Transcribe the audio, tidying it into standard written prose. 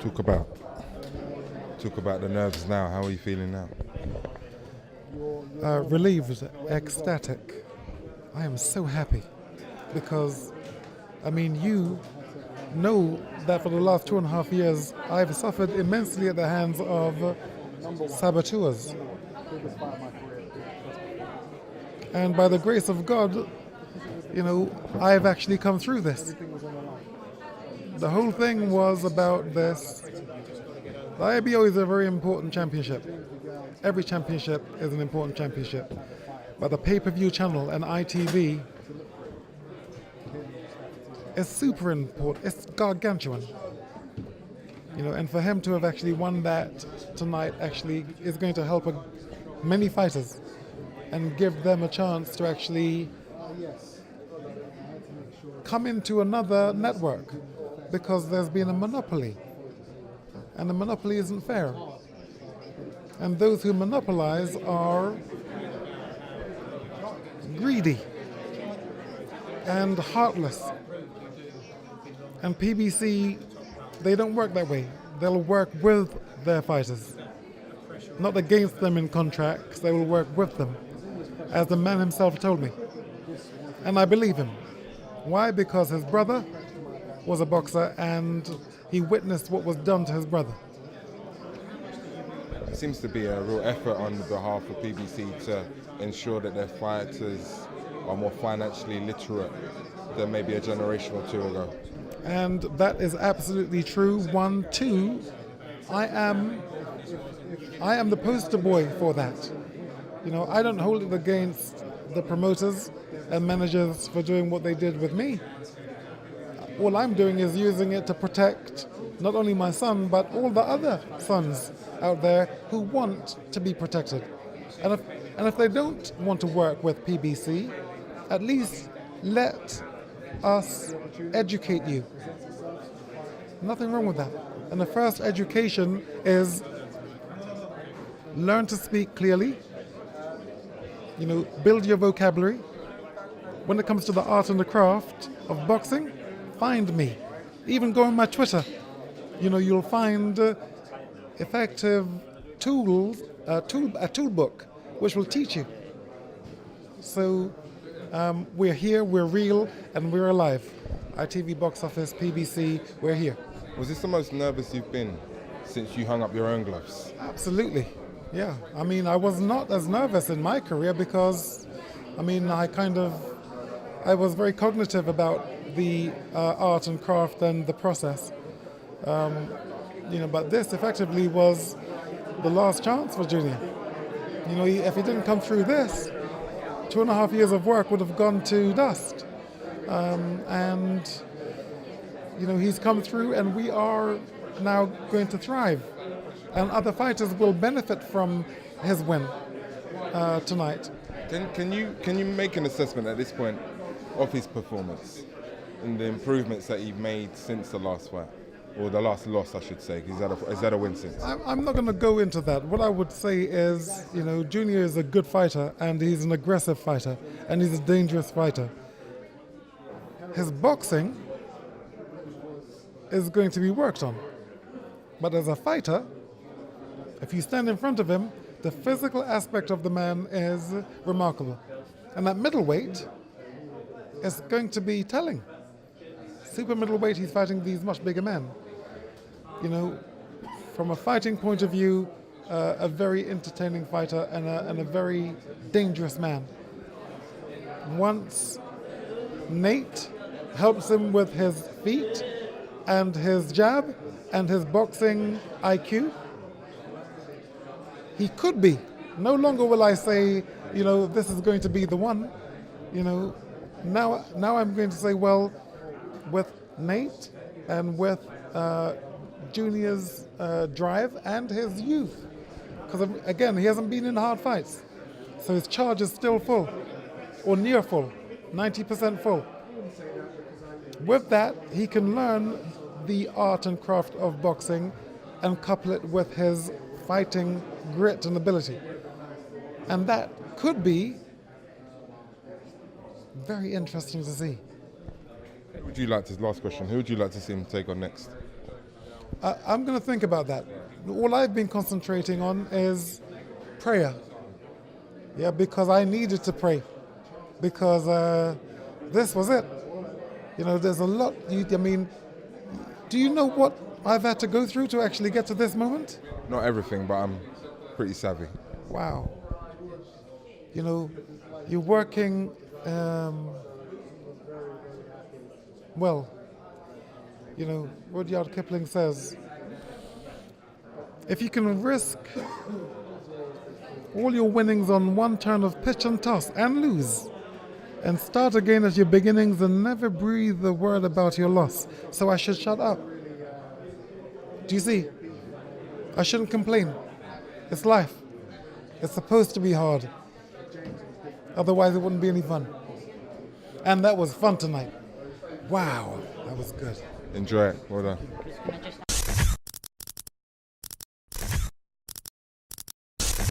Talk about the nerves now. How are you feeling now? Relieved, ecstatic. I am so happy because, I mean, you know that for the last 2.5 years I've suffered immensely at the hands of saboteurs. And by the grace of God, you know, I've actually come through this. The whole thing was about this. The IBO is a very important championship. Every championship is an important championship. But the pay-per-view channel and ITV is super important. It's gargantuan. You know, and for him to have actually won that tonight actually is going to help many fighters and give them a chance to actually come into another network, because there's been a monopoly, and the monopoly isn't fair. And those who monopolize are greedy and heartless. And PBC, they don't work that way. They'll work with their fighters, not against them in contracts. They will work with them, as the man himself told me. And I believe him. Why? Because his brother was a boxer and he witnessed what was done to his brother. There seems to be a real effort on behalf of PBC to ensure that their fighters are more financially literate than maybe a generation or two ago. And that is absolutely true. 1, 2, I am the poster boy for that. You know, I don't hold it against the promoters and managers for doing what they did with me. All I'm doing is using it to protect not only my son, but all the other sons out there who want to be protected. And if they don't want to work with PBC, at least let us educate you. Nothing wrong with that. And the first education is learn to speak clearly. You know, build your vocabulary. When it comes to the art and the craft of boxing, find me. Even go on my Twitter. You know, you'll find effective tools, a toolbook, which will teach you. So we're here, we're real, and we're alive. ITV Box Office, PBC, we're here. Was this the most nervous you've been since you hung up your own gloves? Absolutely, yeah. I mean, I was not as nervous in my career because, I mean, I was very cognitive about the art and craft and the process. You know, but this effectively was the last chance for Junior. You know, if he didn't come through this, 2.5 years of work would have gone to dust. And, you know, he's come through and we are now going to thrive. And other fighters will benefit from his win tonight. Can you make an assessment at this point of his performance and the improvements that he made since the last fight? Or the last loss, I should say. Is that a win since? I'm not going to go into that. What I would say is, you know, Junior is a good fighter and he's an aggressive fighter and he's a dangerous fighter. His boxing is going to be worked on. But as a fighter, if you stand in front of him, the physical aspect of the man is remarkable. And at middleweight, it's going to be telling. Super middleweight, he's fighting these much bigger men. You know, from a fighting point of view, a very entertaining fighter and a very dangerous man. Once Nate helps him with his feet and his jab and his boxing IQ, he could be. No longer will I say, you know, this is going to be the one. You know, now I'm going to say, well, with Nate and with Junior's drive and his youth. Because, again, he hasn't been in hard fights. So his charge is still full, or near full, 90% full. With that, he can learn the art and craft of boxing and couple it with his fighting grit and ability. And that could be very interesting to see. Last question, who would you like to see him take on next? I'm going to think about that. All I've been concentrating on is prayer. Yeah, because I needed to pray. Because this was it. You know, there's a lot. I mean, do you know what I've had to go through to actually get to this moment? Not everything, but I'm pretty savvy. Wow. You know, you're working, well, you know, Rudyard Kipling says, if you can risk all your winnings on one turn of pitch and toss and lose, and start again at your beginnings and never breathe a word about your loss, so I should shut up. Do you see? I shouldn't complain. It's life. It's supposed to be hard. Otherwise it wouldn't be any fun. And that was fun tonight. Wow, that was good. Enjoy it. Well done.